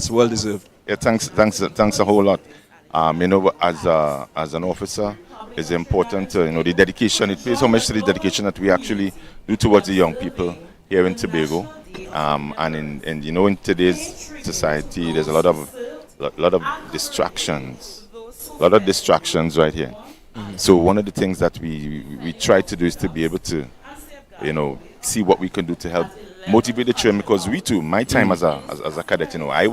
It's well deserved. Yeah, thanks a whole lot. As an officer, it's important to, the dedication. It pays homage to the dedication that we actually do towards the young people here in Tobago. And in today's society, there's a lot of distractions, right here. So one of the things that we try to do is to be able to, see what we can do to help motivate the children, because we too, my time as a cadet, I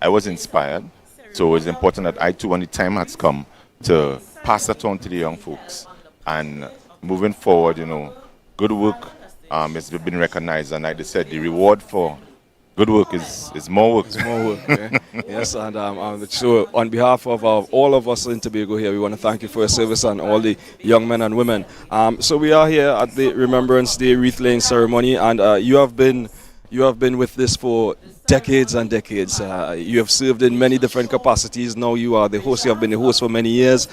was inspired. So it's important that I too, when the time has come, to pass that on to the young folks. And moving forward, good work has been recognized, and like they said, the reward for good work is more work. It's more work. Yeah. Yes, and so on behalf of all of us in Tobago here, we want to thank you for your service and all the young men and women. So we are here at the Remembrance Day wreath laying ceremony, and you have been with this for decades and decades. You have served in many different capacities. Now you are the host. You have been the host for many years.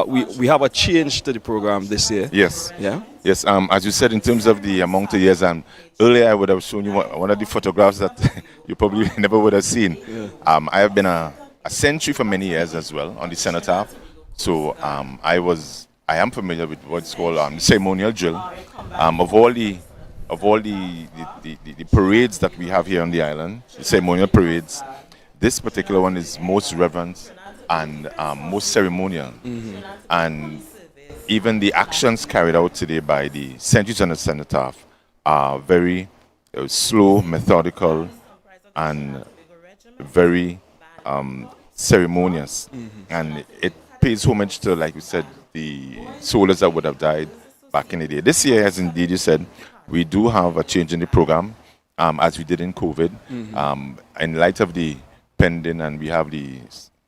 We have a change to the program this year. Yes. Yeah. Yes. As you said, in terms of the amount of years, and earlier I would have shown you one of the photographs that you probably never would have seen. Yeah. I have been a sentry for many years as well on the cenotaph. So I am familiar with what's called the ceremonial drill. Of all the parades that we have here on the island, the ceremonial parades, this particular one is most reverent and most ceremonial. And even the actions carried out today by the sentries on the cenotaph are very slow, methodical, and very ceremonious. And it pays homage to, like you said, the soldiers that would have died back in the day. This year, as indeed you said, we do have a change in the program, as we did in COVID. In light of the pending, and we have the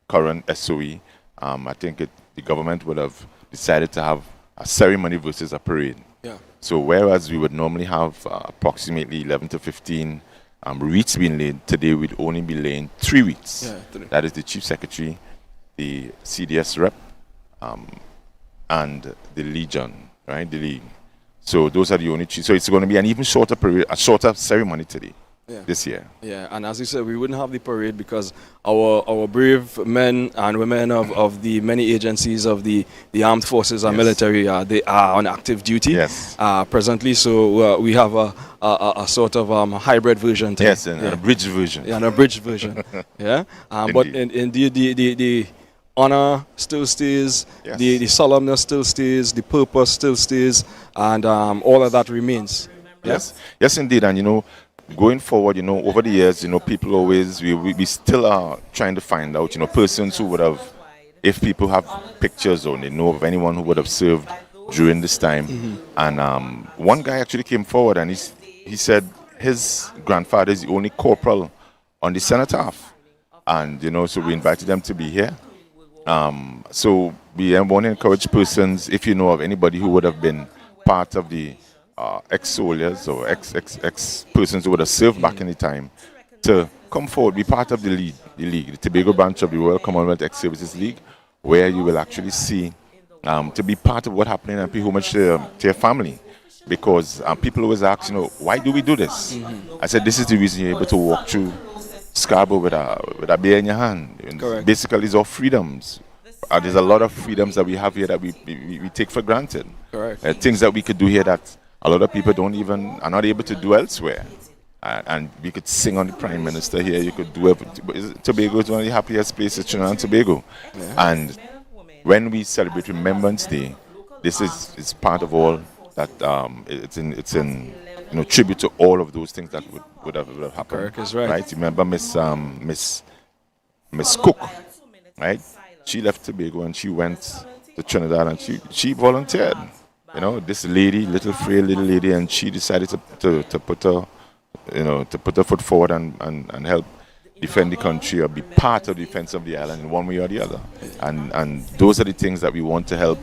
current SOE, I think the government would have decided to have a ceremony versus a parade. Yeah. So whereas we would normally have approximately 11 to 15 wreaths being laid, today we'd only be laying 3 wreaths. Yeah, 3. That is the Chief Secretary, the CDS rep, and the Legion, right? The League. So those are the only 3. So it's going to be an even shorter parade, a shorter ceremony today. This year. Yeah, and as you said, we wouldn't have the parade because our brave men and women of the many agencies of the armed forces and military, they are on active duty presently. So we have a sort of hybrid version. Yes, and an abridged version. Yeah, an abridged version. Yeah, but indeed the honor still stays, the solemnness still stays, the purpose still stays, and all of that remains. Yes, yes, indeed, and going forward, over the years, people always, we still are trying to find out, persons who would have, if people have pictures or they know of anyone who would have served during this time. And one guy actually came forward and he said his grandfather is the only corporal on the cenotaph. And, so we invited them to be here. So we want to encourage persons, if you know of anybody who would have been part of the ex-soldiers or ex-persons who would have served back in the time, to come forward, be part of the league, the Tobago branch of the Royal Commonwealth Ex-Services League, where you will actually see, to be part of what happening and pay homage to your family. Because people always ask, why do we do this? I said, this is the reason you're able to walk through Scarborough with a beer in your hand. Correct. Basically, it's all freedoms. There's a lot of freedoms that we have here that we take for granted. Correct. Things that we could do here that a lot of people are not able to do elsewhere. And we could sing on the Prime Minister here. You could do everything. Tobago is one of the happiest places, Trinidad and Tobago. Yeah. And when we celebrate Remembrance Day, this is part of all that. It's in tribute to all of those things that would have happened. Correct, is right. Right? You remember Miss Cook, right? She left Tobago and she went to Trinidad and she volunteered. This lady, little frail little lady, and she decided to put her foot forward and help defend the country or be part of the defense of the island in one way or the other. And those are the things that we want to help,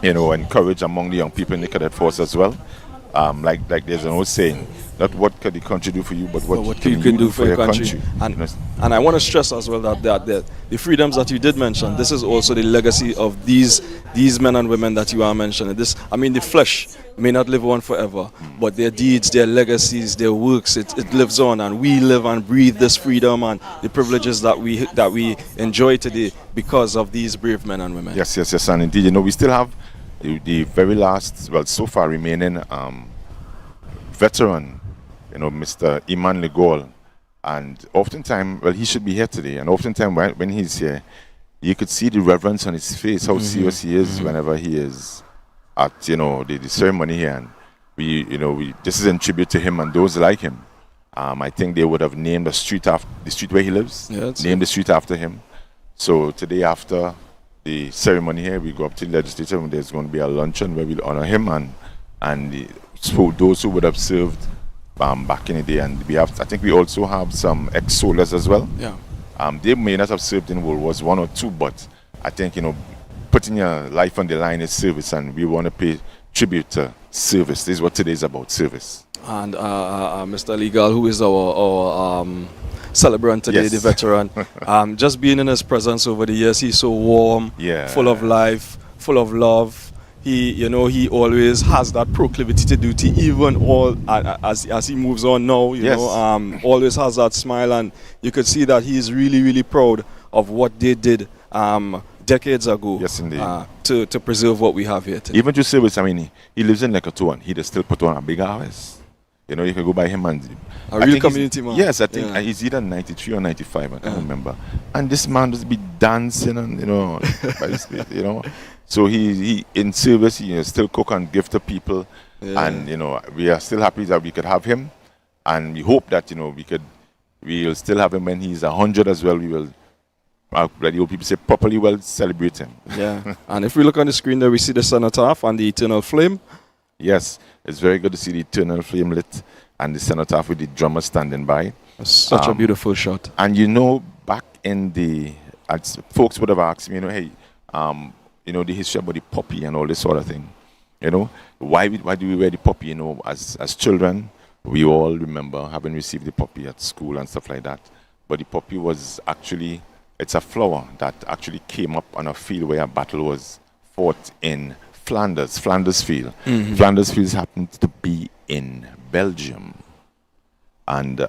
encourage among the young people in the cadet force as well. Like there's an old saying, Not what can the country do for you, but what, what can you can do for your country. You And, know? and I want to stress as well that the freedoms that you did mention, this is also the legacy of these men and women that you are mentioning. This, I mean, the flesh may not live on forever, but their deeds, their legacies, their works, it lives on, and we live and breathe this freedom and the privileges that we enjoy today because of these brave men and women. Yes, and indeed, you know, we still have the very last, well, so far remaining veteran, you know, Mr. Iman Legol, and oftentimes, well, he should be here today, and oftentimes when he's here, you could see the reverence on his face, how serious he is whenever he is at, you know, the ceremony here, and this is in tribute to him and those like him. I think they would have named the street where he lives, named the street after him. So today, after the ceremony here, we go up to the legislature, and there's going to be a luncheon where we'll honor him and those who would have served back in the day. And I think we also have some ex-soldiers as well. Yeah. They may not have served in World Wars I or II, but I think, you know, putting your life on the line is service, and we want to pay tribute to service. This is what today is about, service. And Mr. Legal, who is our celebrant today, the veteran, just being in his presence over the years, he's so warm, full of life, full of love. He always has that proclivity to duty, even as he moves on now. Always has that smile, and you could see that he's really, really proud of what they did decades ago. Yes, indeed. To preserve what we have here today. Even to service, I mean, he lives in Lekoto, and he does still put on a big hours. You know, you can go by him and a real community man. Yes, I think he's either 93 or 95. I can't remember. And this man just be dancing, and by his feet, So he in service, he still cook and give to people, and we are still happy that we could have him, and we hope that we'll still have him when he's 100 as well. We will, like the old people say, properly well celebrate him. Yeah, and if we look on the screen there, we see the cenotaph and the eternal flame. Yes, it's very good to see the eternal flame lit and the cenotaph with the drummer standing by. Such a beautiful shot. And back in folks would have asked me, hey, the history about the poppy and all this sort of thing. Why do we wear the poppy? As children, we all remember having received the poppy at school and stuff like that. But the poppy was actually, it's a flower that actually came up on a field where a battle was fought in Flanders Field. Flanders Fields happened to be in Belgium. And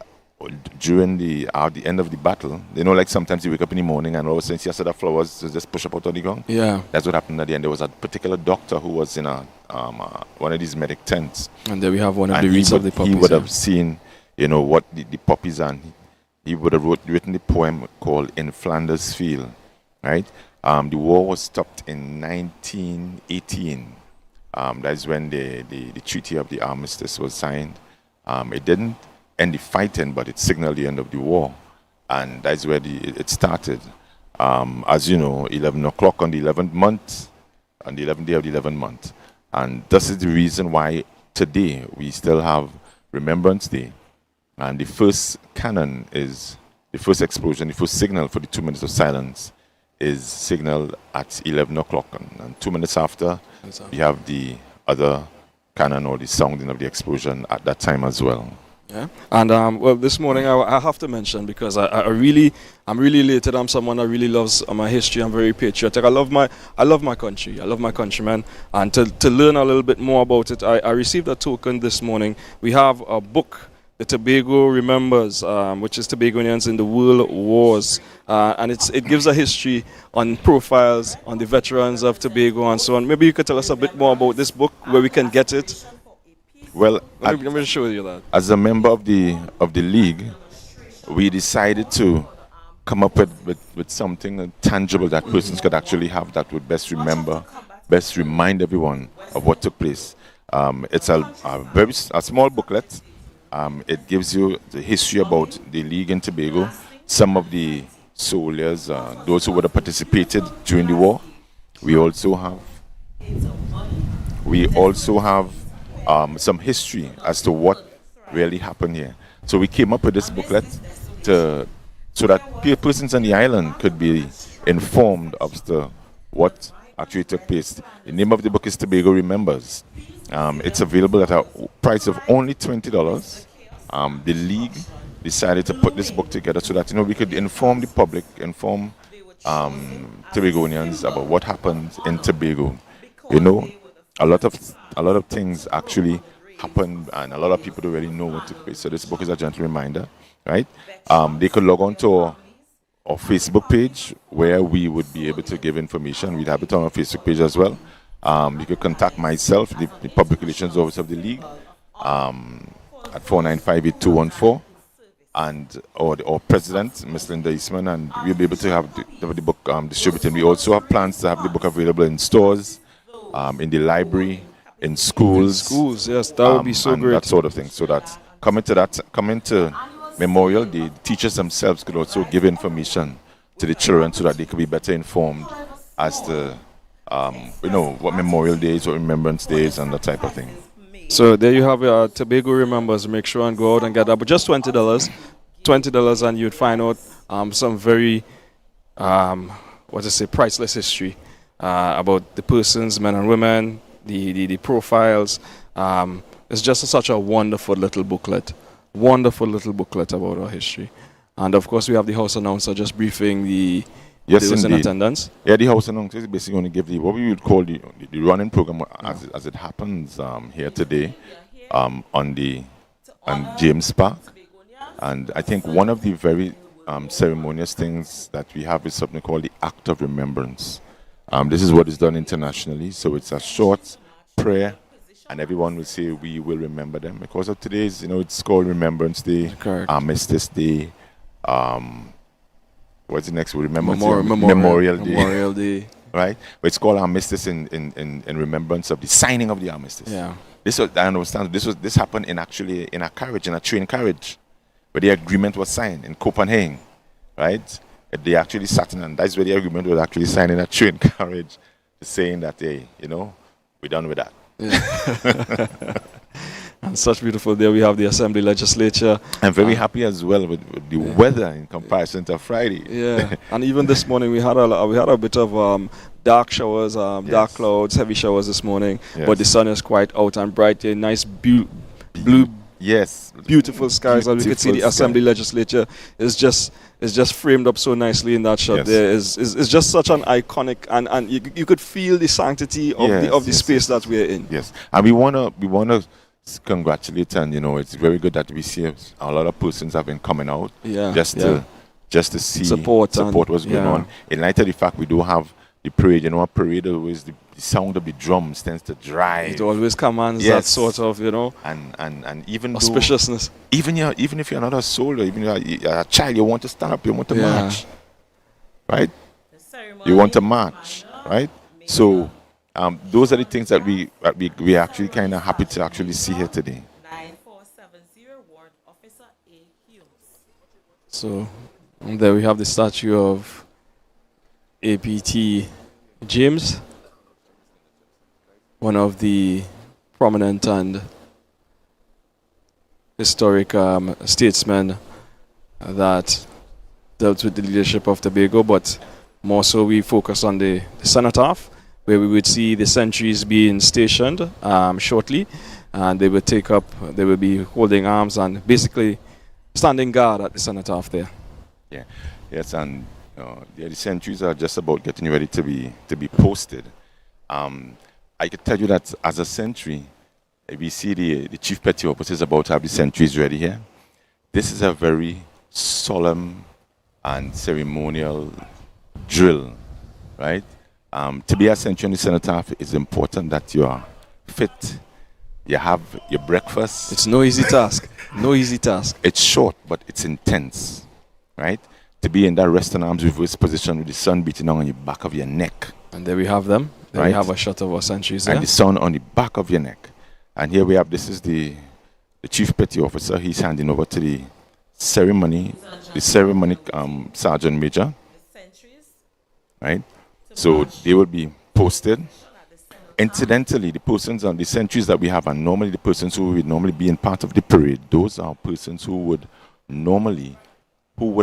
during the end of the battle, like sometimes you wake up in the morning and all of a sudden you see a set of flowers just push up out of the ground. Yeah. That's what happened at the end. There was a particular doctor who was in one of these medic tents. And there we have one of the wreaths of the poppies. He would have seen, what the poppies are. He would have written the poem called In Flanders Field, right? The war was stopped in 1918. That's when the Treaty of the Armistice was signed. It didn't end the fighting, but it signaled the end of the war. And that's where it started. As you know, 11 o'clock on the 11th month, on the 11th day of the 11th month. And this is the reason why today we still have Remembrance Day. And the first cannon is, the first explosion, the first signal for the 2 minutes of silence is signaled at 11 o'clock. And 2 minutes after, we have the other cannon or the sounding of the explosion at that time as well. Yeah, and well, this morning I have to mention, because I'm really elated. I'm someone that really loves my history. I'm very patriotic. I love my country. I love my countrymen. And to learn a little bit more about it, I received a token this morning. We have a book, The Tobago Remembers, which is Tobagonians in the World Wars, and it gives a history on profiles on the veterans of Tobago and so on. Maybe you could tell us a bit more about this book, where we can get it. Well, let me show you that. As a member of the league, we decided to come up with something tangible that persons could actually have that would best remind everyone of what took place. It's a small booklet. It gives you the history about the league in Tobago, some of the soldiers, those who would have participated during the war. We also have some history as to what really happened here. So we came up with this booklet so that persons on the island could be informed of what actually took place. The name of the book is Tobago Remembers. It's available at a price of only $20. the league decided to put this book together so that we could inform the public, inform Tobagonians about what happened in Tobago. You know, a lot of things actually happened, and a lot of people don't really know what took place. So this book is a gentle reminder, right? They could log on to our Facebook page where we would be able to give information. We'd have it on our Facebook page as well. You could contact myself, the public relations officer of the league, at 4958214, and or president, Ms. Linda Eastman, and we'll be able to have the book distributed. We also have plans to have the book available in stores, in the library, in schools. Schools, yes, that would be so and great. that sort of thing. So that coming to Memorial Day, the teachers themselves could also give information to the children so that they could be better informed as to what Memorial Day is, what Remembrance Day is, and that type of thing. So there you have your Tobago Remembers. Make sure and go out and get that. But just $20, and you'd find out some very, priceless history about the persons, men and women, the profiles. It's just such a wonderful little booklet about our history. And of course, we have the house announcer just briefing those in attendance. Yeah, the house announcer is basically going to give what we would call the running program as it happens here today on James Park. And I think one of the very ceremonious things that we have is something called the Act of Remembrance. This is what is done internationally. So it's a short prayer, and everyone will say, we will remember them. Because of today's, it's called Remembrance Day, Armistice Day, what's the next word? Memorial Day. Right? But it's called Armistice in remembrance of the signing of the Armistice. Yeah. I understand, this happened in a train carriage, where the agreement was signed in Copenhagen, right? They actually sat in, and that's where the agreement was actually signed in a train carriage, saying that, hey, we're done with that. Yeah. And such beautiful day. We have the Assembly Legislature. I'm very happy as well with the weather in comparison to Friday. Yeah, and even this morning we had a bit of dark showers, dark clouds, heavy showers this morning. Yes. But the sun is quite out and bright. A nice blue. Yes, beautiful skies. As we could see, the Assembly Legislature is just framed up so nicely in that shot. Yes. There is just such an iconic, and you could feel the sanctity of the space that we're in. Yes, and we wanna congratulate, and it's very good that we see a lot of persons have been coming out just to see support what's going on. In light of the fact we do have the parade, a parade always the sound of the drums tends to drive. It always commands that sort of and even auspiciousness. Even if you're not a soldier, even you're a child, you want to stand up, you want to march, right? You want to march, right? So. Those are the things that we are actually kind of happy to actually see here today. 9470 Warrant Officer A. Hughes. So there we have the statue of APT James, one of the prominent and historic statesmen that dealt with the leadership of Tobago, but more so we focus on the cenotaph, where we would see the sentries being stationed shortly, and they would be holding arms and basically standing guard at the cenotaph there. Yeah, yes, and the sentries are just about getting ready to be posted. I could tell you that as a sentry, we see the chief petty officer is about to have the sentries ready here. This is a very solemn and ceremonial drill, right? To be a sentry on the cenotaph, it's important that you are fit, you have your breakfast. It's no easy task. No easy task. It's short, but it's intense, right? To be in that resting arms reverse position with the sun beating on your back of your neck. And there we have them. There right? we have a shot of our sentries there. And the sun on the back of your neck. And here we have, this is the chief petty officer. He's handing over to the ceremony sergeant major, right? So they will be posted. Incidentally, the persons on the sentries that we have are normally the persons who would normally be in part of the parade. Those are persons who would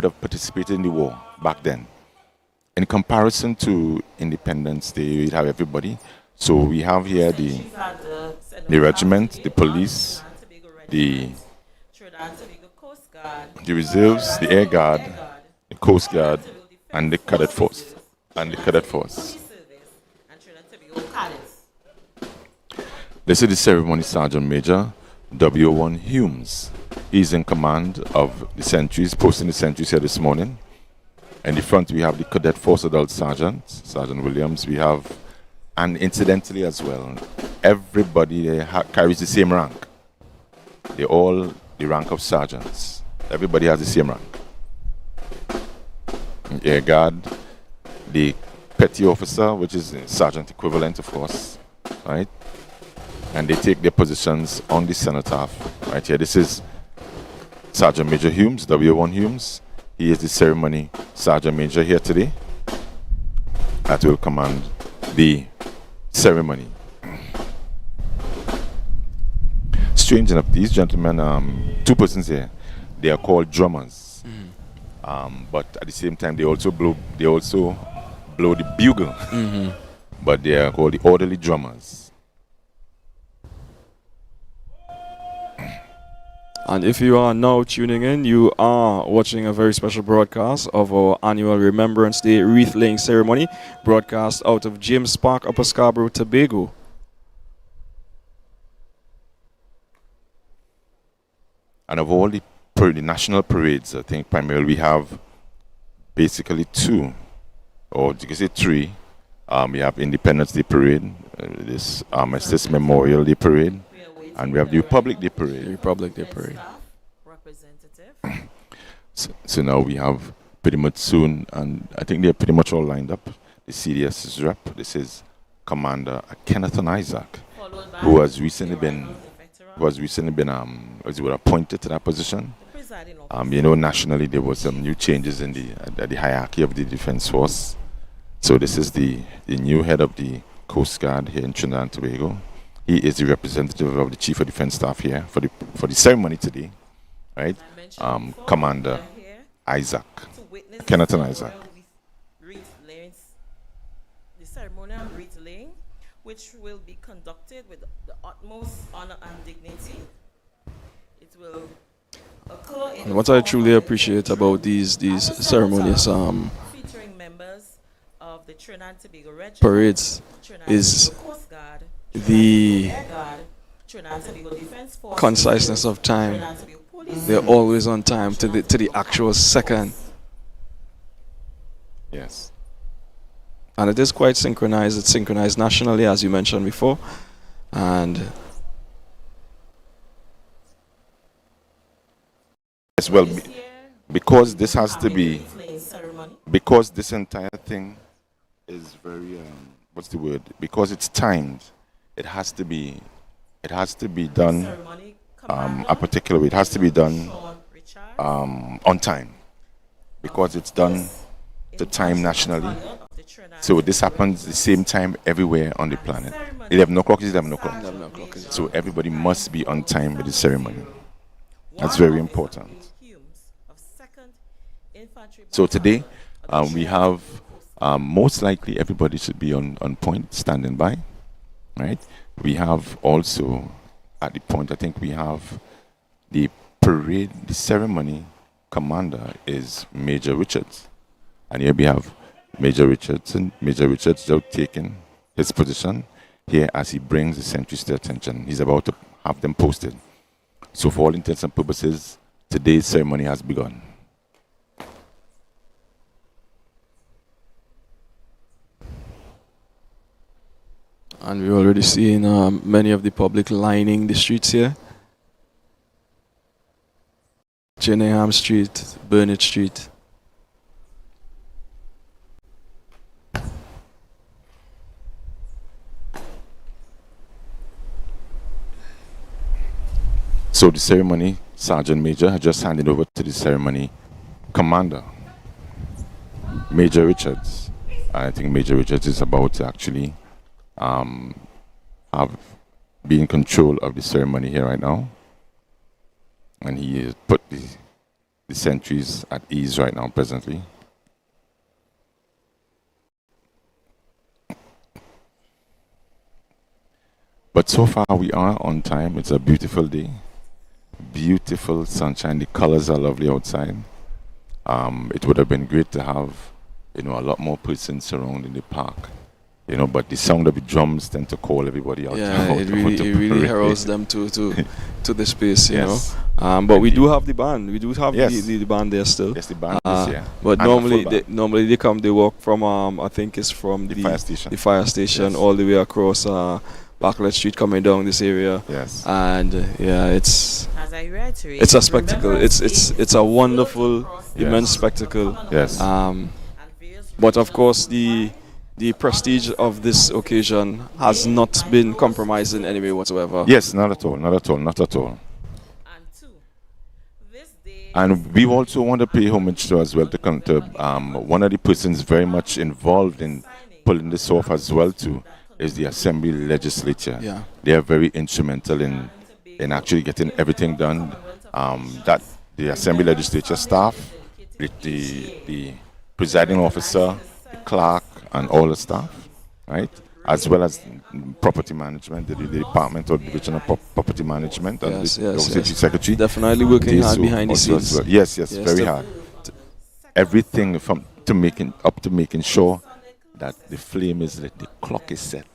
have participated in the war back then. In comparison to Independence Day, we have everybody. So we have here the regiment, the police, the Trinidad and Tobago Coast Guard, the reserves, the Air Guard, the Coast Guard, and the Cadet Force. And the Cadet Force. Police Service, and Trinidad and Tobago Cadets. This is the Ceremony Sergeant Major W1 Humes. He's in command of the sentries, posting the sentries here this morning. In the front, we have the Cadet Force Adult Sergeant, Sergeant Williams. We have, and incidentally as well, everybody there carries the same rank. They're all the rank of sergeants. Everybody has the same rank. Air Guard, the petty officer, which is the sergeant equivalent, of course, right? And they take their positions on the cenotaph right here. This is Sergeant Major Humes, W1 Humes. He is the ceremony Sergeant Major here today that will command the ceremony. Strange enough, these gentlemen, two persons here, they are called drummers. But at the same time, they also blow the bugle. But they are called the orderly drummers. And if you are now tuning in, you are watching a very special broadcast of our annual Remembrance Day wreath laying ceremony, broadcast out of James Park, Upper Scarborough, Tobago. And of all the national parades, I think primarily we have basically two, or you can say three. We have Independence Day Parade, this Armistice Memorial Day Parade, and we have the Republic Day Parade. The Republic Day Parade. Representative. So now we have pretty much soon, and I think they're pretty much all lined up. The CDS's rep, this is Commander Kenneth Isaac, who has recently been appointed to that position. You know, nationally there was some new changes in the hierarchy of the Defense Force. So this is the new head of the Coast Guard here in Trinidad and Tobago. He is the representative of the Chief of Defense Staff here for the ceremony today, right? Commander Isaac, Kenneth Isaac. The ceremonial wreath laying, which will be conducted with the utmost honor and dignity. It will occur in And what I truly appreciate about these ceremonies, featuring members of the Trinidad and Tobago Regiment, parades, Trinidad and is Tobago Coast Guard, the Air Guard, Trinidad and Tobago Defense Force, conciseness of time. They're always on time to the actual second. Yes. And it is quite synchronized. It's synchronized nationally, as you mentioned before. And as well, because this has to be, because this entire thing is very, what's the word? Because it's timed, it has to be done a particular way. It has to be done on time, because it's done the time nationally. So this happens the same time everywhere on the planet. 11 o'clock is 11 o'clock. So everybody must be on time with the ceremony. That's very important. So today we have most likely everybody should be on point, standing by, right? We have also at the point, I think we have the parade, the ceremony commander is Major Richards. And here we have Major Richards out taking his position here as he brings the sentries to attention. He's about to have them posted. So for all intents and purposes, today's ceremony has begun. And we're already seeing many of the public lining the streets here. Jenningham Street, Burnett Street. So the ceremony Sergeant Major has just handed over to the ceremony commander, Major Richards. I think Major Richards is about to actually be in control of the ceremony here right now. And he has put the sentries at ease right now, presently. But so far we are on time. It's a beautiful day. beautiful sunshine. The colors are lovely outside. It would have been great to have, a lot more persons surrounding the park. But the sound of the drums tend to call everybody out. Yeah, out it of really, the it really parade. heralds them to the space, Yes. But we do have the band. We do have Yes. the band there still. Yes, the band is here. But And the normally, full they, band. normally they come. They walk from I think it's from The fire station. the fire station Yes. all the way across Backlet Street, coming down this area. Yes. And it's As I reiterate, it's a spectacle. Remembrance It's Day it's a wonderful, Yes. immense spectacle. Yes. and various But of course, the prestige of this occasion has not been compromised in any way whatsoever. Yes, not at all. Not at all. Not at all. and two. This day And we also want to pay homage to as well to one of the persons very much involved in pulling this off as well too is the Assembly Legislature. Yeah. They are very instrumental in actually getting everything done. That the Assembly Legislature staff, the presiding officer, the clerk, and all the staff, right? As well as property management, the Department of Division of Property Management, and Yes, the yes, Office of yes. Chief Secretary. Definitely working hard So behind the also as scenes. well. Yes, yes, Yes, very hard. Everything to making sure that the flame is lit, the clock is set.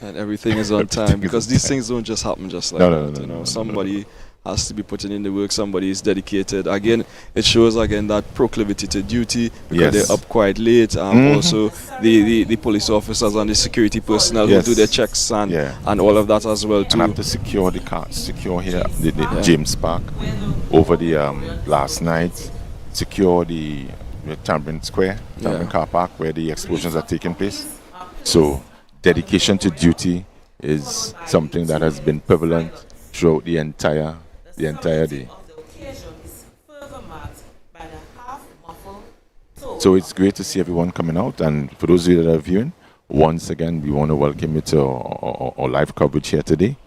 And everything is on time, Everything is because on these time. things don't just happen just like No, that. no, no, Somebody has to be putting in the work. Somebody is dedicated. Again, it shows that proclivity to duty, because Yes. they're up quite late. Also, the police officers and the security personnel Yes. who do their checks and Yeah. and all of that as well And too. have to secure here the James Park over the last night, secure the Tambrin Square, Tambrin Car Park, where the explosions are taking place. So dedication to duty is something that has been prevalent throughout the entire day. of the occasion is further marked by the half-muffled toe. So it's great to see everyone coming out, and for those of you that are viewing, once again we want to welcome you to our live coverage here today.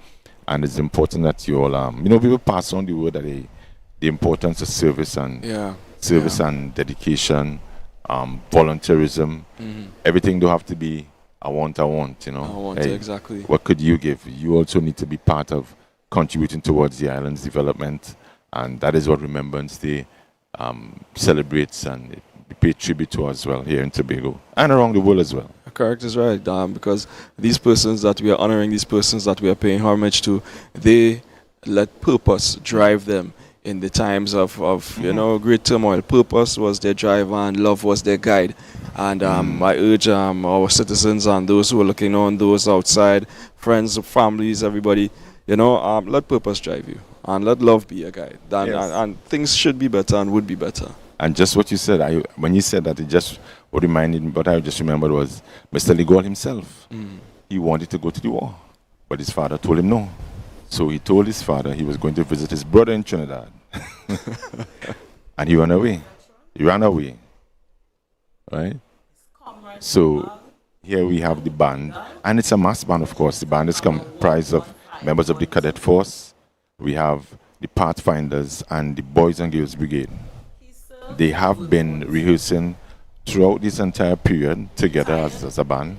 And it's important that you all we will pass on the word that the importance of service and and dedication, volunteerism. Everything don't have to be I want, Hey, exactly. what could you give? You also need to be part of contributing towards the island's development, and that is what Remembrance Day celebrates and it pays tribute to as well here in Tobago and around the world as well. Correct is right, because these persons that we are honoring, these persons that we are paying homage to, they let purpose drive them in the times of great turmoil. Purpose was their driver and love was their guide. And I urge our citizens and those who are looking on, those outside, friends, families, everybody, let purpose drive you and let love be your guide. And things should be better and would be better. And just what you said, when you said that, it just what reminded me, what I just remembered was Mr. Ligol himself. He wanted to go to the war, but his father told him no. So he told his father he was going to visit his brother in Trinidad. And he ran away. Right? So here we have the band, and it's a mass band, of course. The band is comprised of members of the Cadet Force. We have the Pathfinders and the Boys and Girls Brigade. They have been rehearsing throughout this entire period together as a band.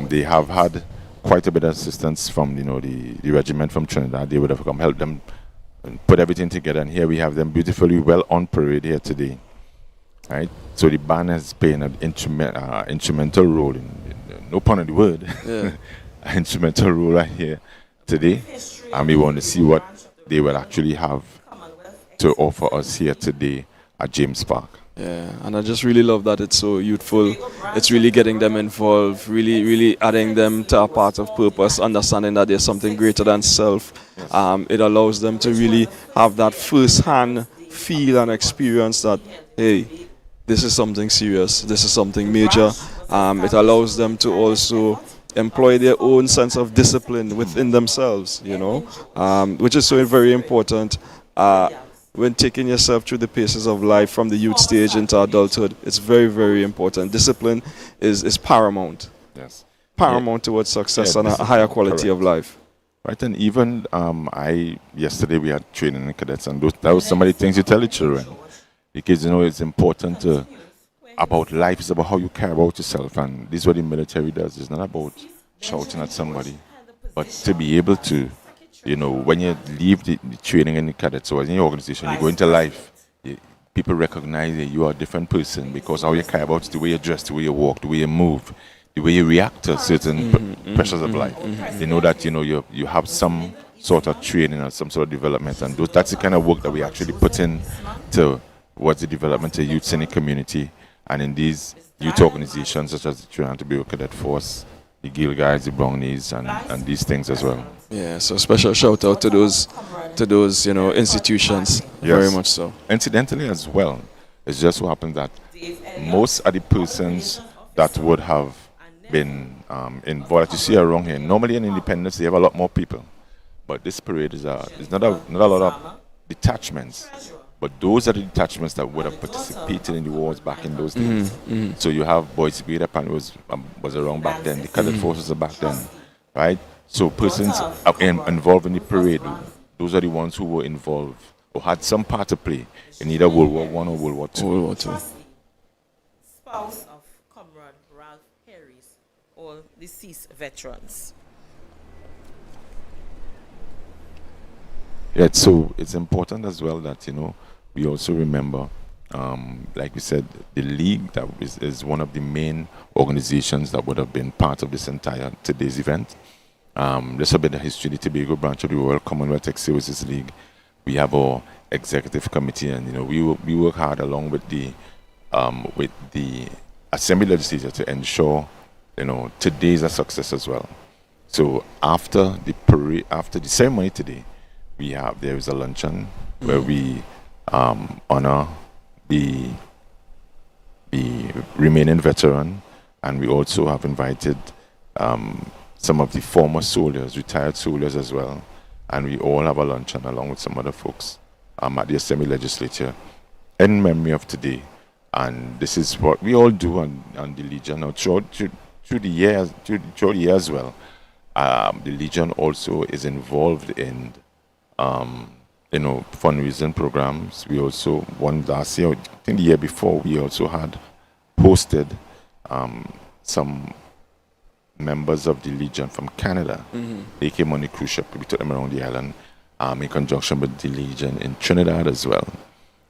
They have had quite a bit of assistance from the regiment from Trinidad. They would have come help them and put everything together, and here we have them beautifully well on parade here today. Right? So the band is playing an instrumental role in no pun of the word, an instrumental role right here today, and we want to see what they will actually have to offer us here today at James Park. Yeah, and I just really love that it's so youthful. It's really getting them involved, really adding them to a part of purpose, understanding that there's something greater than self. It allows them to really have that first-hand feel and experience that, hey, this is something serious, this is something major. It allows them to also employ their own sense of discipline within themselves, which is so very important. When taking yourself through the paces of life from the youth stage into adulthood, it's very, very important. Discipline is paramount. Yes. Paramount towards success and a higher quality of life. Right, and even yesterday we had training in cadets, and that was some of the things you tell the children. Because, it's important about life, it's about how you care about yourself, and this is what the military does. It's not about shouting at somebody, but to be able to, you know, when you leave the training in the cadets or in your organization, you go into life, people recognize that you are a different person because how you care about the way you dress, the way you walk, the way you move, the way you react to certain pressures of life. They know that, you know, you have some sort of training or some sort of development, and that's the kind of work that we actually put in towards the development of youths in the community and in these youth organizations such as the Tobago Cadet Force, the Guild Guides, the Brownies, and these things as well. Yeah, so special shout out to those you know institutions. Yes. Very much so. Incidentally as well, it's just so happens that most of the persons that would have been involved, you see around here, normally in Independence they have a lot more people, but this parade is not a lot of detachments, but those are the detachments that would have participated in the wars back in those days. So you have Boys Brigade apparently was around back then, the cadet forces are back then, right? So persons involved in the parade, those are the ones who were involved or had some part to play in either World War I or World War II. World War II. Spouse of Comrade Ralph Harris, all deceased veterans. Yeah, so it's important as well that, you know, we also remember, like we said, the League that is one of the main organizations that would have been part of this entire today's event. Just a bit of history, the Tobago branch of the Royal Commonwealth Ex Services League. We have our executive committee, and, you know, we work hard along with the Assembly legislature to ensure, you know, today's a success as well. So after the parade, after the ceremony today, there is a luncheon where we honor the remaining veteran, and we also have invited some of the former soldiers, retired soldiers as well, and we all have a luncheon along with some other folks at the Assembly legislature in memory of today. And this is what we all do on the Legion. Now, through the year as well, the Legion also is involved in you know, fundraising programs. We also, one last year, I think the year before, we also had hosted some members of the Legion from Canada. They came on the cruise ship. We took them around the island in conjunction with the Legion in Trinidad as well.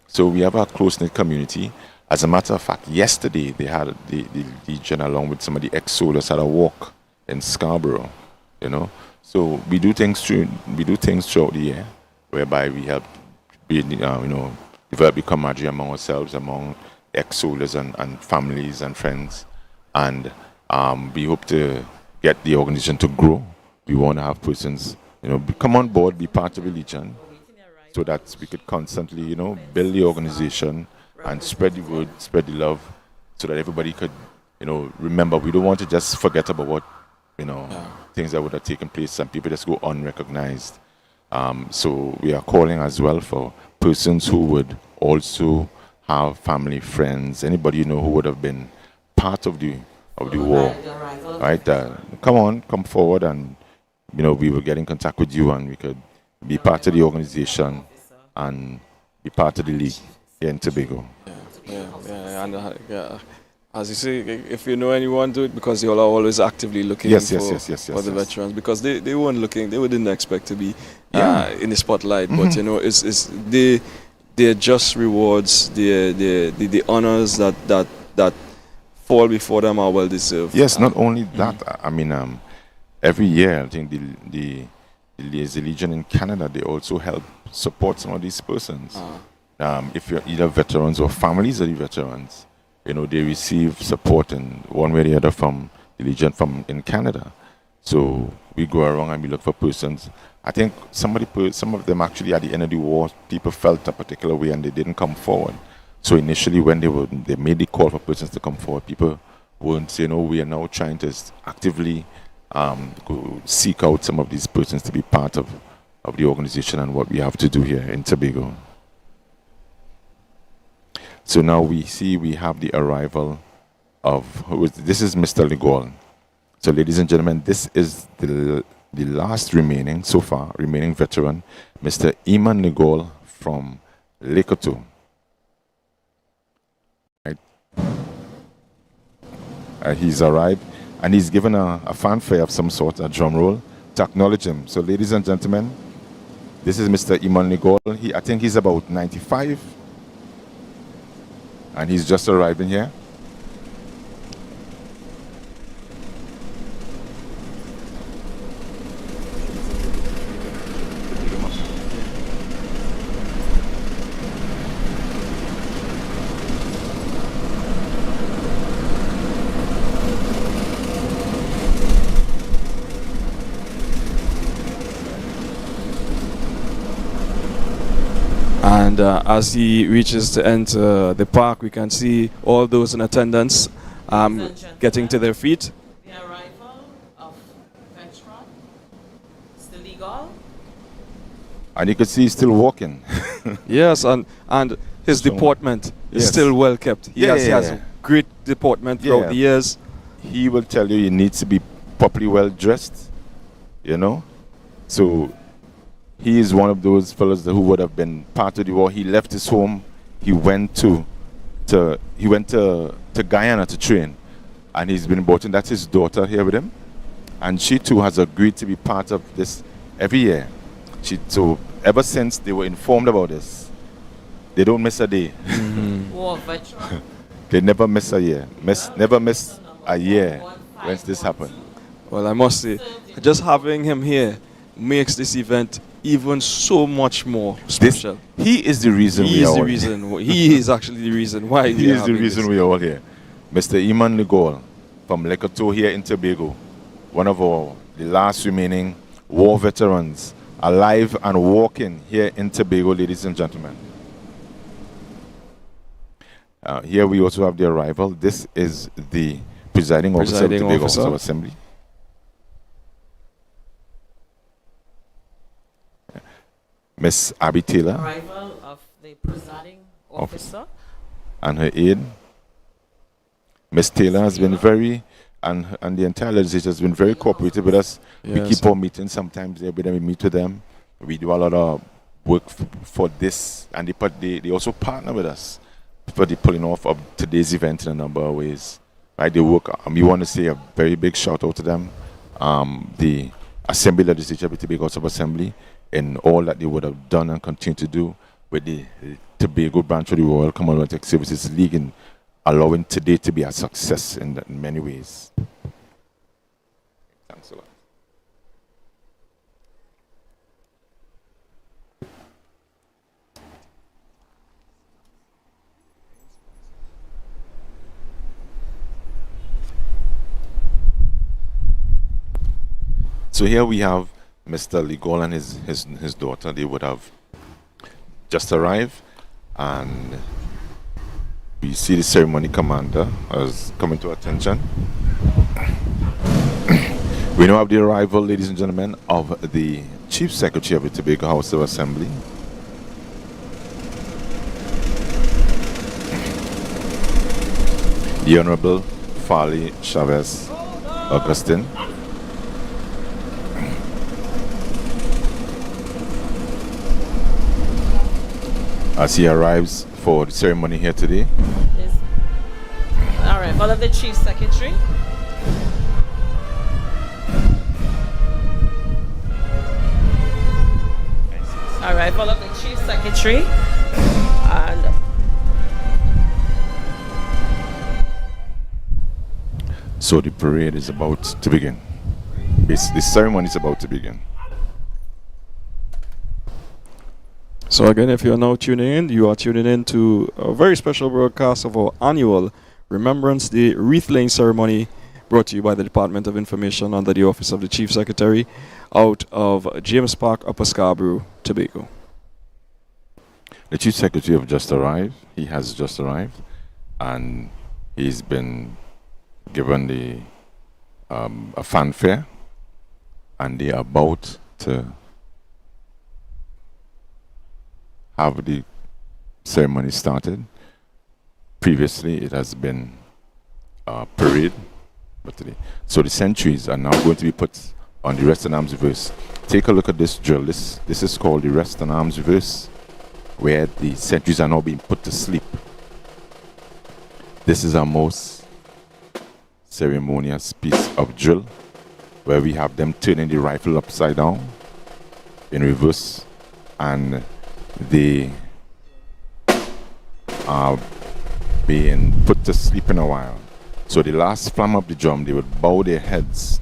So we have a close-knit community. As a matter of fact, yesterday they had the Legion along with some of the ex-soldiers had a walk in Scarborough, you know. So we do things throughout the year, whereby we help, you know, develop the camaraderie among ourselves, among ex-soldiers and families and friends, and we hope to get the organization to grow. We want to have persons, you know, come on board, be part of the Legion, so that we could constantly, you know, build the organization and spread the word, spread the love, so that everybody could, you know, remember. We don't want to just forget about what, you know, things that would have taken place and people just go unrecognized. So we are calling as well for persons who would also have family, friends, anybody, you know, who would have been part of the war, right? Come forward, and, you know, we will get in contact with you, and we could be part of the organization and be part of the league here in Tobago. Yeah. As you say, if you know anyone, do it, because you all are always actively looking for the veterans, because they weren't looking, they didn't expect to be in the spotlight, but, you know, they're just rewards, the honors that fall before them are well deserved. Yes, not only that, I mean, every year I think the Legion in Canada, they also help support some of these persons. If you're either veterans or families of the veterans, you know, they receive support in one way or the other from the Legion in Canada. So we go around and we look for persons. I think some of them actually at the end of the war, people felt a particular way and they didn't come forward. So initially when they made the call for persons to come forward, people weren't saying, "Oh, we are now trying to actively go seek out some of these persons to be part of the organization and what we have to do here in Tobago." So now we have the arrival of, this is Mr. Legol. So ladies and gentlemen, this is the last remaining veteran, Mr. Iman Legol from Lekoto. Right. He's arrived, and he's given a fanfare of some sort, a drum roll, to acknowledge him. So ladies and gentlemen, This is Mr. Iman Nigol. I think he's about 95. And he's just arriving here. And as he reaches to enter the park, we can see all those in attendance getting to their feet. The arrival of veteran, Mr. Legal. And you can see he's still walking. Yes, and his So, deportment is yes. still well kept. He has great deportment throughout Yeah. the years. He will tell you needs to be properly well dressed, you know. So he is one of those fellows who would have been part of the war. He left his home. He went to Guyana to train, and he's been brought in. That's his daughter here with him, and she too has agreed to be part of this every year. So ever since they were informed about this, they don't miss a day. War veteran. They never miss a year. Never miss a year when this happened. Well, I must say, just having him here makes this event even so much more special. He is the reason He we is are the all reason. He is actually the reason why He we are is the having reason this. we are all here. Mr. Iman Ligol from Lekoto here in Tobago, one of the last remaining war veterans alive and walking here in Tobago, ladies and gentlemen. Here we also have the arrival. This is the presiding officer of the Tobago House of Assembly. Miss Abby Taylor Arrival of the presiding officer. and her aide. Miss Taylor has been very, and the entire legislature has been very cooperative with us. We Yes. keep our meetings sometimes there with them, we meet with them. We do a lot of work for this, and they also partner with us for the pulling off of today's event in a number of ways. Right, they work. We want to say a very big shout out to them, the Assembly Legislature of the Tobago House of Assembly, in all that they would have done and continue to do with the Tobago branch of the Royal Commonwealth Services League in allowing today to be a success in many ways. Thanks a lot. So here we have Mr. Ligol and his daughter. They would have just arrived, and we see the ceremony commander has coming to attention. We now have the arrival, ladies and gentlemen, of the Chief Secretary of the Tobago House of Assembly. The Honorable Farley Chavez Augustine. As he arrives for the ceremony here today. Yes. Arrival of the Chief Secretary. Arrival of the Chief Secretary. And So the parade is about to begin. The ceremony is about to begin. So again, if you're now tuning in, you are tuning in to a very special broadcast of our annual Remembrance Day wreath laying ceremony, brought to you by the Department of Information under the Office of the Chief Secretary, out of James Park, Upper Scarborough, Tobago. The Chief Secretary have just arrived. He has just arrived, and he's been given a fanfare, and they are about to have the ceremony started. Previously, it has been a parade, but today. So the sentries are now going to be put on the rest and arms reverse. Take a look at this drill. This is called the rest and arms reverse, where the sentries are now being put to sleep. This is our most ceremonious piece of drill, where we have them turning the rifle upside down in reverse and they are being put to sleep in a while. So the last flam of the drum, they would bow their heads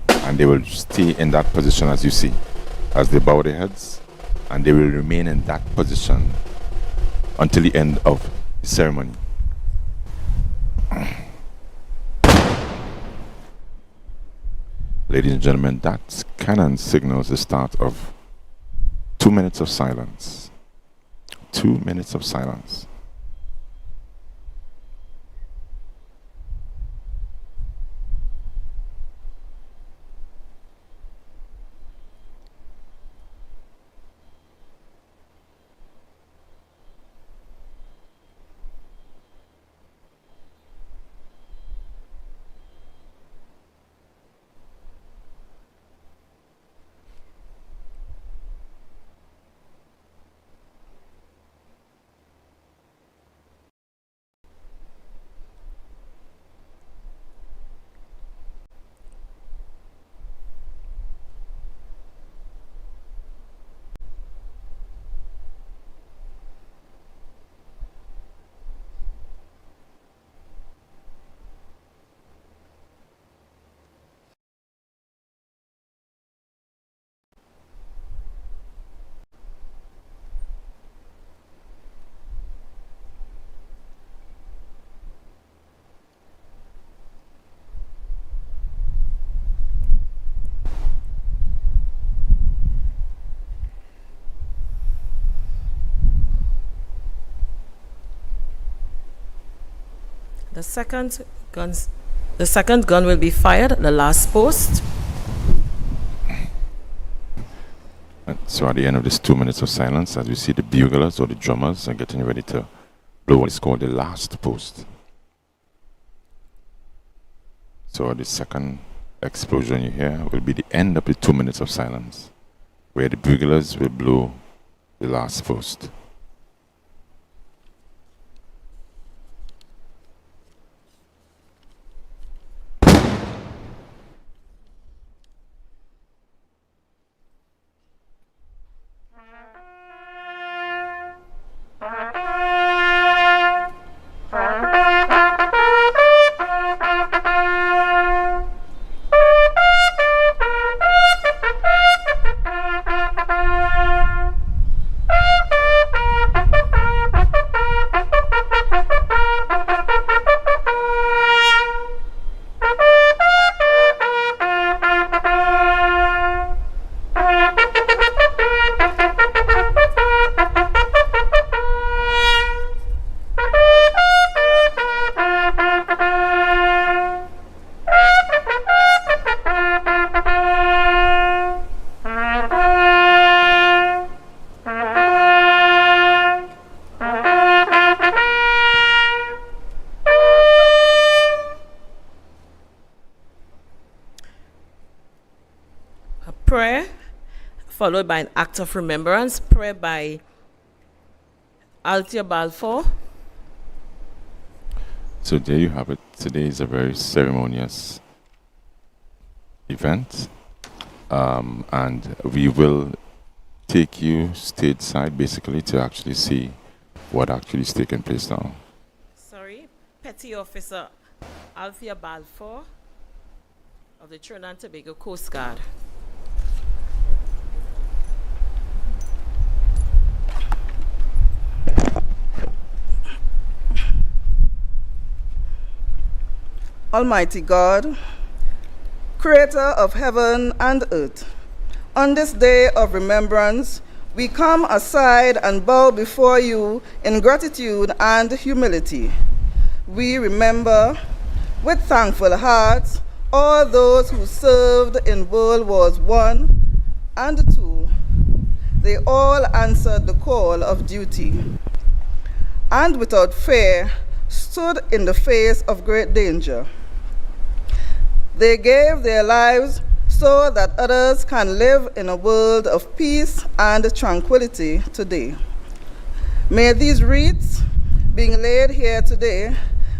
and they will stay in that position as you see, as they bow their heads, and they will remain in that position until the end of the ceremony. Ladies and gentlemen, that cannon signals the start of 2 minutes of silence. 2 minutes of silence. The second gun will be fired at the last post. And so at the end of this 2 minutes of silence, as we see the buglers or the drummers are getting ready to blow what is called the last post. So the second explosion you hear will be the end of the 2 minutes of silence, where the buglers will blow the last post. Prayer, followed by an act of remembrance. Prayer by AMPLIA Balfour. So there you have it. Today is a very ceremonious event, and we will take you stateside basically to actually see what actually is taking place now. Sorry, Petty Officer AMPLIA Balfour of the Trinidad and Tobago Coast Guard. Almighty God, creator of heaven and earth, on this day of remembrance, we come aside and bow before you in gratitude and humility. We remember with thankful hearts all those who served in World Wars I and II. They all answered the call of duty and without fear stood in the face of great danger. They gave their lives so that others can live in a world of peace and tranquility today. May these wreaths being laid here today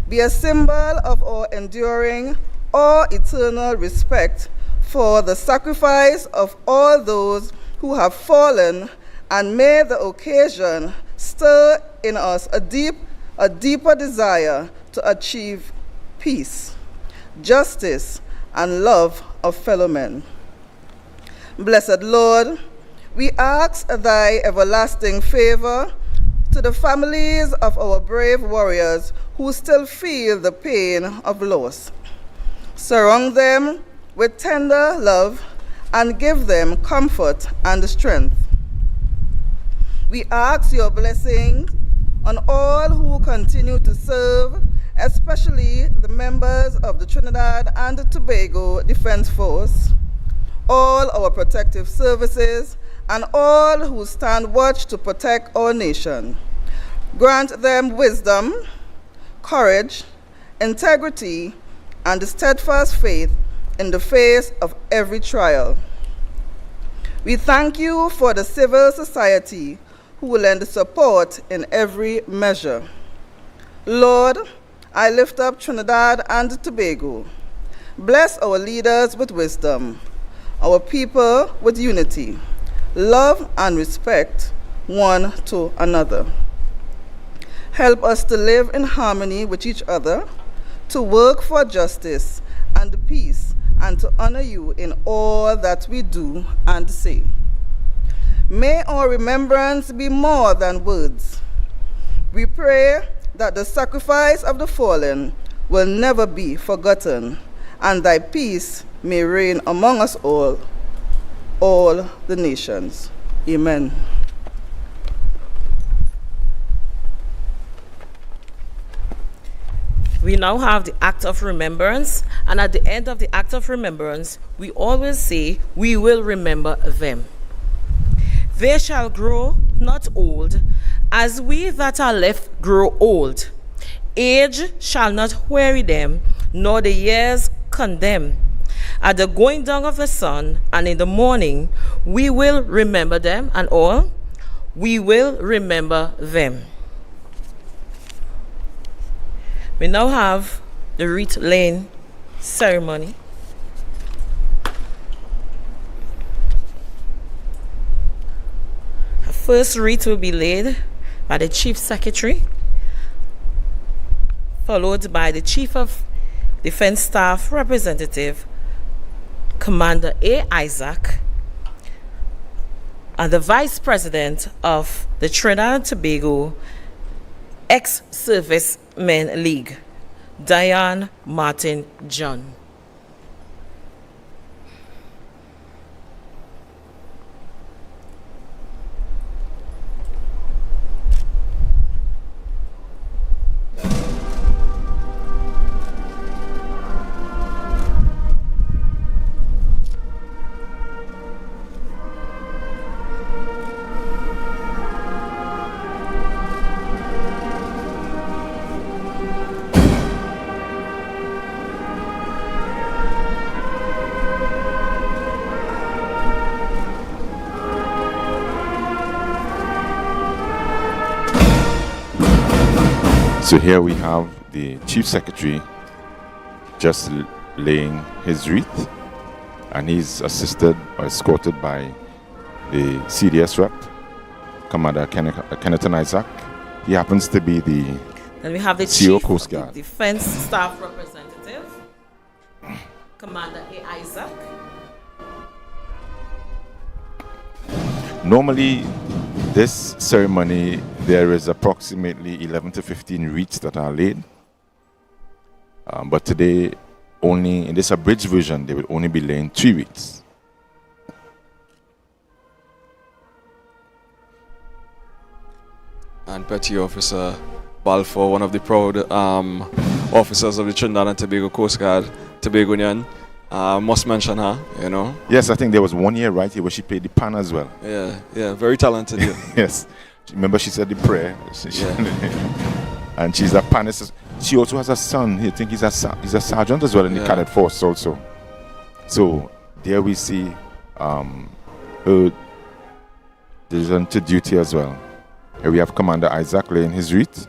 be a symbol of our enduring or eternal respect for the sacrifice of all those who have fallen and may the occasion stir in us a deeper desire to achieve peace, justice, and love of fellow men. Blessed Lord, we ask thy everlasting favor to the families of our brave warriors who still feel the pain of loss. Surround them with tender love and give them comfort and strength. We ask your blessing on all who continue to serve, especially the members of the Trinidad and Tobago Defense Force, all our protective services, and all who stand watch to protect our nation. Grant them wisdom, courage, integrity, and steadfast faith in the face of every trial. We thank you for the civil society who will lend support in every measure. Lord, I lift up Trinidad and Tobago. Bless our leaders with wisdom, our people with unity, love and respect one to another. Help us to live in harmony with each other, to work for justice and peace, and to honor you in all that we do and say. May our remembrance be more than words. We pray that the sacrifice of the fallen will never be forgotten, and thy peace may reign among us all the nations. Amen. We now have the act of remembrance, and at the end of the act of remembrance, we always say, we will remember them. They shall grow not old, as we that are left grow old. Age shall not weary them, nor the years condemn. At the going down of the sun, and in the morning, we will remember them, and all, we will remember them. We now have the wreath laying ceremony. Our first wreath will be laid by the Chief Secretary, followed by the Chief of Defense Staff Representative, Commander A. Isaac, and the Vice President of the Trinidad and Tobago Ex-Servicemen League, Diane Martin John. So here we have the Chief Secretary just laying his wreath, and he's assisted or escorted by the CDS rep, Commander Kenneth Isaac. He happens to be the Then we have the CO Chief Coast of the Guard. Defense Staff Representative, Commander A. Isaac. Normally, this ceremony, there is approximately 11 to 15 wreaths that are laid. But today, only in this abridged version, they will only be laying 3 wreaths. And Petty Officer Balfour, one of the proud officers of the Trinidad and Tobago Coast Guard, Tobagonian, must mention her, you know. Yes, I think there was 1 year right here where she played the pan as well. Yeah, very talented. Yes. Remember, she said the prayer. And she's a panist. She also has a son. I think he's a sergeant as well in the cadet force also. So there we see her decision to duty as well. Here we have Commander Isaac laying his wreath.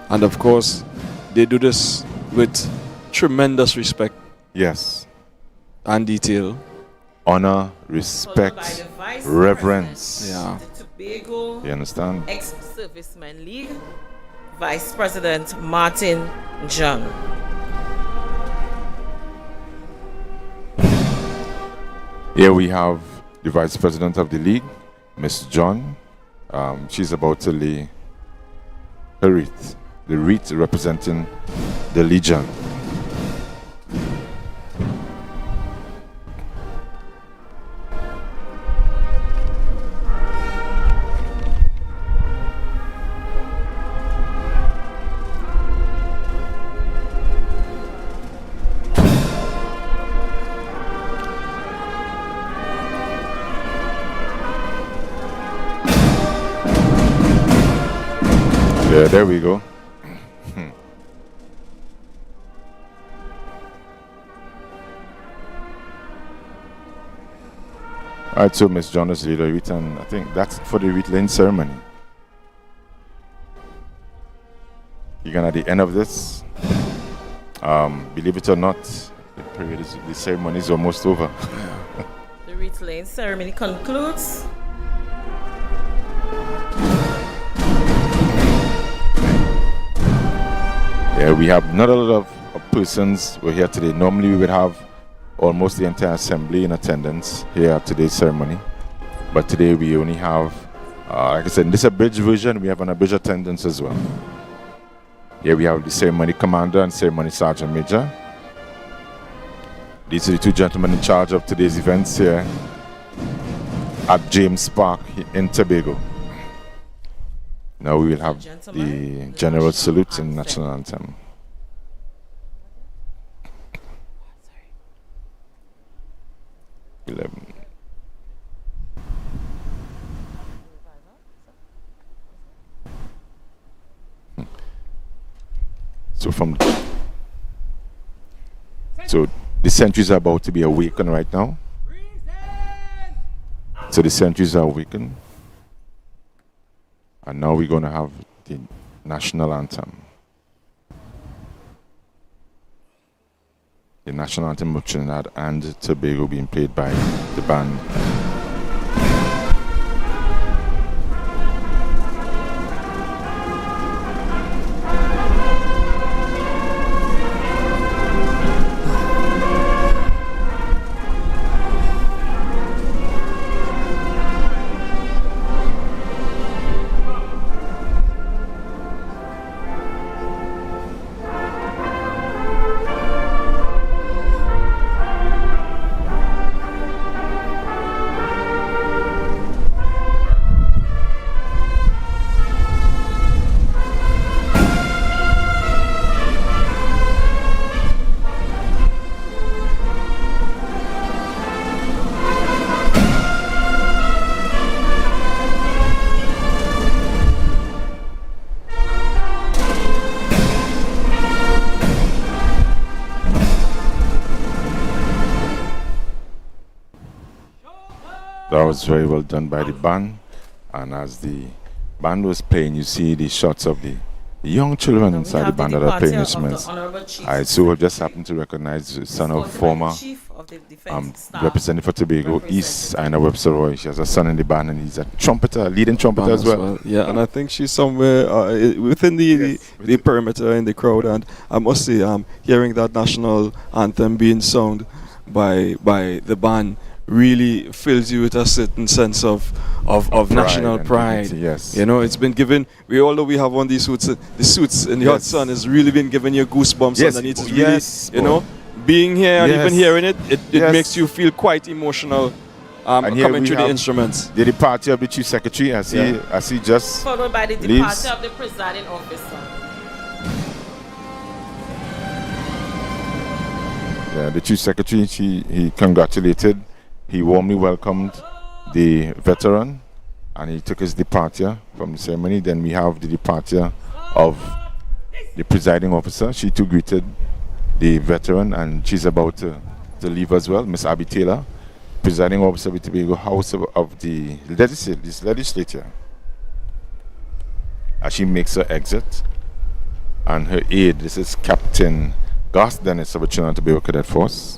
And of course, they do this with tremendous respect Yes. and detail. Honor, Followed by respect, the Vice reverence. Yeah. President, the Tobago You understand? Ex-Servicemen League, Vice President Martin John. Here we have the Vice President of the League, Miss John. She's about to lay her wreath. The wreath representing the Legion. Yeah, there we go. All right, so Miss John is leader wreath, and I think that's it for the wreath laying ceremony. Again, at the end of this, believe it or not, the ceremony is almost over. The wreath laying ceremony concludes. Yeah, we have not a lot of persons who are here today. Normally we would have almost the entire assembly in attendance here at today's ceremony. But today we only have, like I said, this abridged version, we have an abridged attendance as well. Here we have the ceremony commander and ceremony sergeant major. These are the two gentlemen in charge of today's events here at James Park in Tobago. Now we will have the general salute and national anthem. So the sentries are about to be awakened right now. So the sentries are awakened. And now we're going to have the national anthem. The national anthem of Trinidad and Tobago being played by the band. That was very well done by the band. And as the band was playing, you see the shots of the young children inside the band that are playing instruments. I so just happened to recognize the son of former representative for Tobago, East, Ina Webster Roy. She has a son in the band, and he's a trumpeter, leading trumpeter as well. Yeah, and I think she's somewhere within the perimeter in the crowd. And I must say, hearing that national anthem being sung by the band really fills you with a certain sense of national pride. Yes. You know, it's been given, although we have on these suits, the suits in the hot sun has really been giving you goosebumps underneath. It's really, you know, being here and even hearing it makes you feel quite emotional coming through the instruments. The departure of the chief secretary, as he just followed by the departure of the presiding officer. Yeah, the chief secretary, he congratulated. He warmly welcomed the veteran, and he took his departure from the ceremony. Then we have the departure of the presiding officer. She too greeted the veteran, and she's about to leave as well. Miss Abby Taylor, presiding officer of the Tobago House of the legislature, as she makes her exit. And her aide, this is Captain Gus Dennis of the Trinidad and Tobago Cadet Force.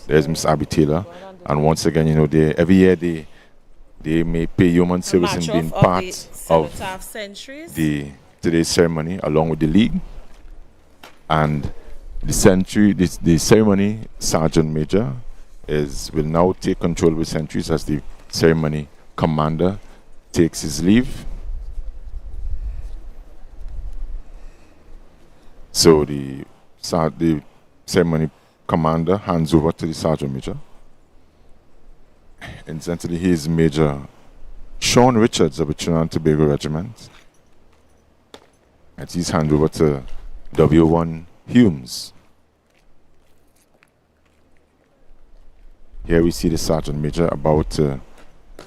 There's Miss Abby Taylor, and once again, you know, every year they may pay human service in being part of today's ceremony along with the league. And the ceremony sergeant major will now take control of the centuries as the ceremony commander takes his leave. So the ceremony commander hands over to the sergeant major. Incidentally, he is Major Sean Richards of the Trinidad and Tobago Regiment. And he's handed over to W1 Humes. Here we see the sergeant major about to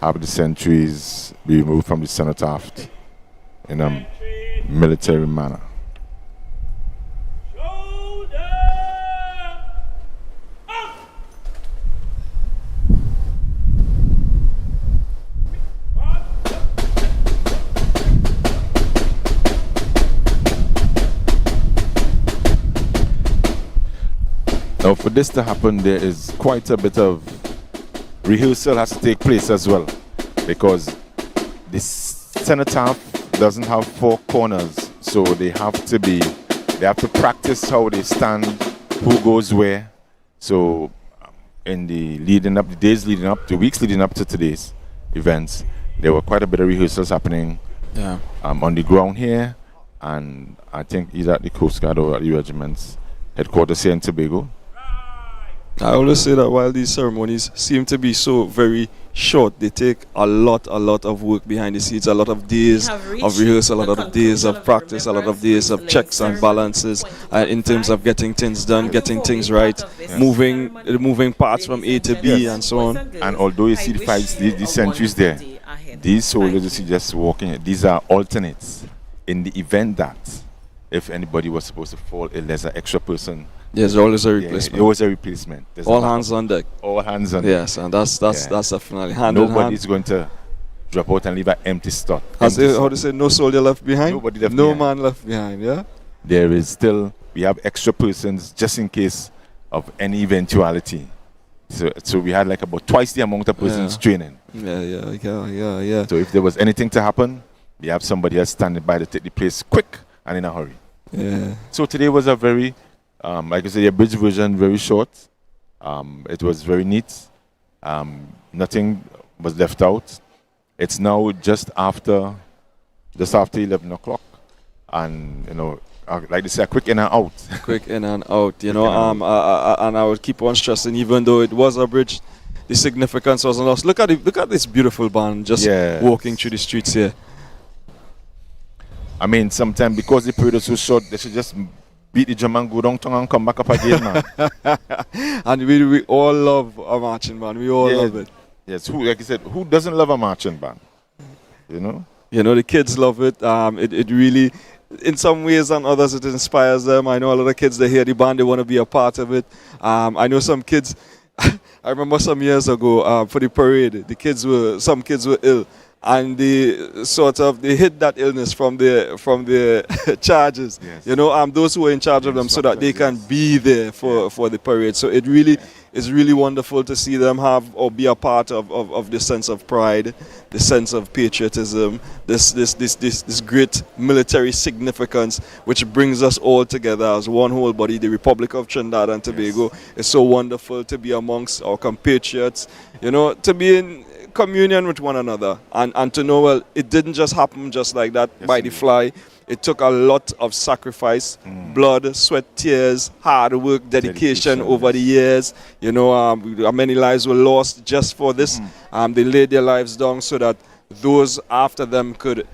have the sentries be removed from the cenotaph in a military manner. Now, for this to happen, there is quite a bit of rehearsal has to take place as well, because this cenotaph doesn't have four corners, so they have to practice how they stand, who goes where. So, in the days leading up, the weeks leading up to today's events, there were quite a bit of rehearsals happening on the ground here, and I think either at the Coast Guard or at the regiment's headquarters here in Tobago. I always say that while these ceremonies seem to be so very short, they take a lot of work behind the scenes, a lot of days of rehearsal, a lot of days of practice, a lot of days of checks and balances in terms of getting things done, getting things right, moving parts from A to B and so on. And although you see these sentries there, these soldiers you see just walking, these are alternates. In the event that if anybody was supposed to fall ill, there's an extra person. There's always a replacement. There's always a replacement. All hands on deck. All hands on deck. Yes, and that's definitely hand in hand. Nobody's going to drop out and leave an empty slot. How to say, no soldier left behind? Nobody left behind. No man left behind, yeah? There is still, we have extra persons just in case of any eventuality. So we had like about twice the amount of persons training. Yeah. So if there was anything to happen, we have somebody else standing by to take the place quick and in a hurry. Yeah. So today was a very, like I said, a bridge version, very short. It was very neat. Nothing was left out. It's now just after 11 o'clock. And, you know, like they say, a quick in and out. Quick in and out, you know. And I would keep on stressing, even though it was a bridge, the significance wasn't lost. Look at this beautiful band just walking through the streets here. I mean, sometimes because the period is so short, they should just beat the drum and go downtown and come back up again, man. And we all love a marching band. We all love it. Yes, like you said, who doesn't love a marching band? You know? You know, the kids love it. It really, in some ways and others, it inspires them. I know a lot of kids, they hear the band, they want to be a part of it. I know some kids, I remember some years ago for the parade, some kids were ill. And they hid that illness from the charges, you know, those who are in charge of them, so that they can be there for the parade. So it really is really wonderful to see them have or be a part of this sense of pride, the sense of patriotism, this great military significance, which brings us all together as one whole body. The Republic of Trinidad and Tobago is so wonderful to be amongst our compatriots, you know, to be in communion with one another, and to know, well, it didn't just happen just like that by the fly. It took a lot of sacrifice, blood, sweat, tears, hard work, dedication over the years. You know, many lives were lost just for this. They laid their lives down so that those after them could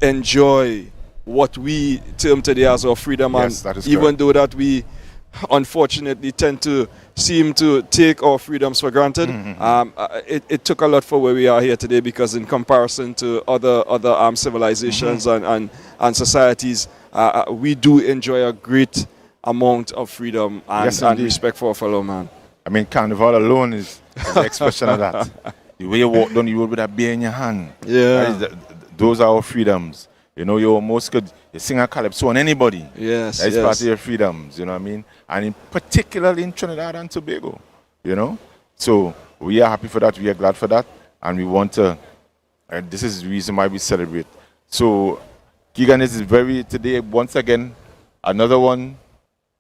enjoy what we term today as our freedom. Yes, and even though that we unfortunately tend to seem to take our freedoms for granted, it took a lot for where we are here today, because in comparison to other civilizations and societies, we do enjoy a great amount of freedom and respect for our fellow man. I mean, carnival alone is the expression of that. The way you walk down the road with a beer in your hand. Yeah. those are our freedoms. You know, you almost could sing a calypso on anybody. Yes, That's yes. part of your freedoms, you know what I mean? And in particularly in Trinidad and Tobago, you know? So we are happy for that, we are glad for that, and we want to, and this is the reason why we celebrate. So Keegan is today, once again, another one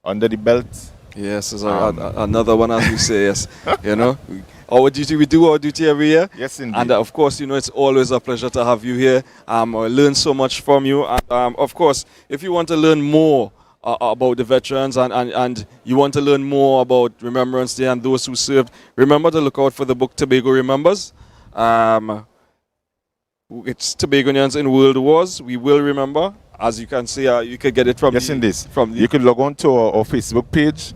under the belt. Yes, it's another one, as we say, yes. You know, we do our duty every year. Yes, indeed. And of course, you know, it's always a pleasure to have you here. I learn so much from you. And of course, if you want to learn more about the veterans and you want to learn more about Remembrance Day and those who served, remember to look out for the book Tobago Remembers. It's Tobagonians in World Wars. We will remember. As you can see, you can get it from you can log on to our Facebook page,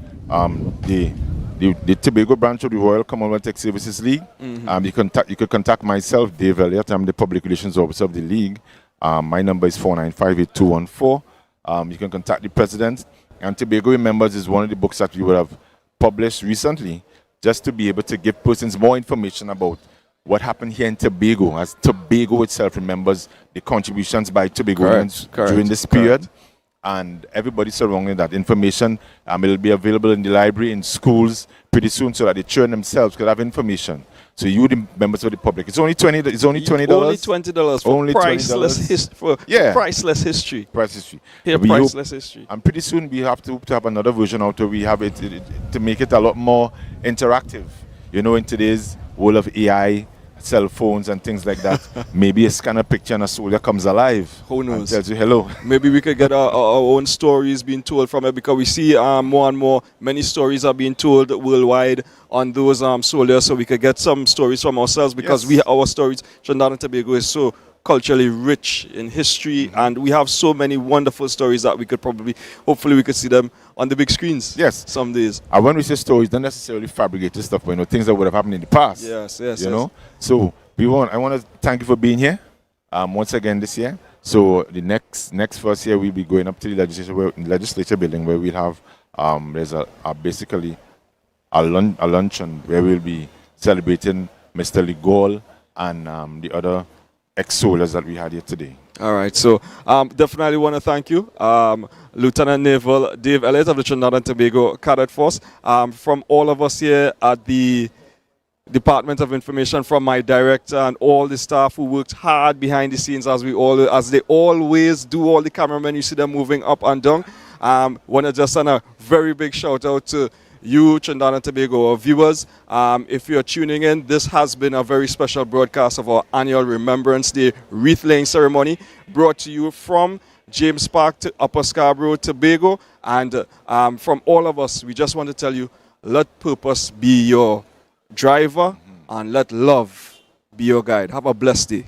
the Tobago branch of the Royal Commonwealth Tech Services League. You can contact myself, Dave Elliott. I'm the Public Relations Officer of the League. My number is 495-8214. You can contact the President. And Tobago Remembers is one of the books that we would have published recently, just to be able to give persons more information about what happened here in Tobago, as Tobago itself remembers the contributions by Tobagoans during this period. And everybody surrounding that information, it will be available in the library, in schools pretty soon, so that the children themselves could have information. So you, the members of the public, it's only $20. It's only $20. Only $20 for only priceless $20. priceless history. Yeah, priceless history. And pretty soon we have to have another version out there. We have it to make it a lot more interactive. You know, in today's world of AI, cell phones and things like that, maybe a scanner picture and a soldier comes alive. Who knows? And tells you hello. Maybe we could get our own stories being told from it, because we see more and more, many stories are being told worldwide on those soldiers, so we could get some stories from ourselves, because our stories, Trinidad and Tobago, is so culturally rich in history, and we have so many wonderful stories that we could hopefully we could see them on the big screens. Yes. Some days. And when we say stories, don't necessarily fabricated stuff, but things that would have happened in the past. Yes. You know? So I want to thank you for being here once again this year. So the next first year we'll be going up to the legislature building, where we'll have there's basically a luncheon where we'll be celebrating Mr. Ligol and the other ex-soldiers that we had here today. All right, so definitely want to thank you, Lieutenant Naval Dave Elliott of the Trinidad and Tobago Cadet Force. From all of us here at the Department of Information, from my director and all the staff who worked hard behind the scenes, as they always do, all the cameramen, you see them moving up and down. Want to just send a very big shout out to you, Trinidad and Tobago viewers. If you're tuning in, this has been a very special broadcast of our annual Remembrance Day wreath laying ceremony, brought to you from James Park to Upper Scarborough, Tobago. And from all of us, we just want to tell you, let purpose be your driver and let love be your guide. Have a blessed day.